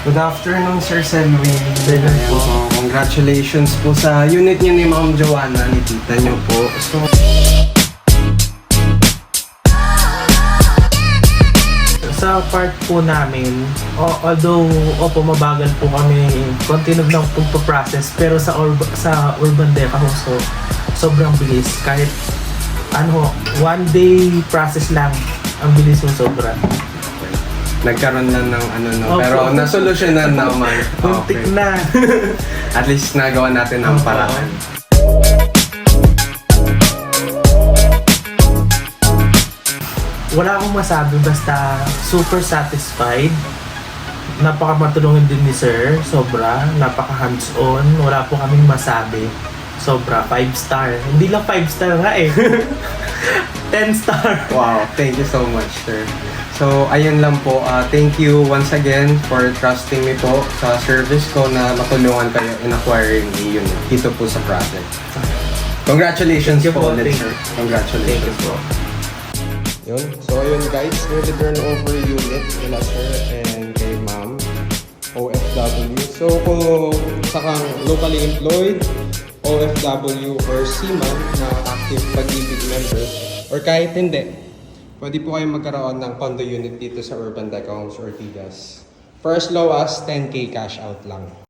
Good afternoon, Sir Selwyn. Selwyn Ayan po. po. Congratulations po sa unit niyo ni Ma'am Joanna, ni tita niyo po. So, Sa part po namin, although mabagal po kami continue ng pagpaprocess, pero sa Urban Deca so sobrang bilis. Kahit one day process lang, ang bilis mo sobra. nagkaroon na ng Opo. pero nasolusyonan naman. Muntik na. At least nagawa natin ang Opo. paraan. Wala akong masabi, basta super satisfied. Napakamatulungin din ni Sir, sobra. Napaka hands-on, wala po kaming masabi. Sobra, 5 star. Hindi lang 5 star nga eh. 10 star. Wow, thank you so much, sir. So, ayun lang po. Thank you once again for trusting me po sa service ko na matulungan kayo in acquiring a unit dito po sa project. Congratulations Thank you po po, ulit, thank sir. you. Congratulations. Thank you po. Yun. So, ayun guys, we'll turn over unit nila sir and kay ma'am, OFW. So, kung sakang locally employed, OFW or seaman na active pag-ibig member, or kahit hindi, pwede po kayong magkaroon ng condo unit dito sa Urban Deca Homes Ortigas. For as low as 10K cash out lang.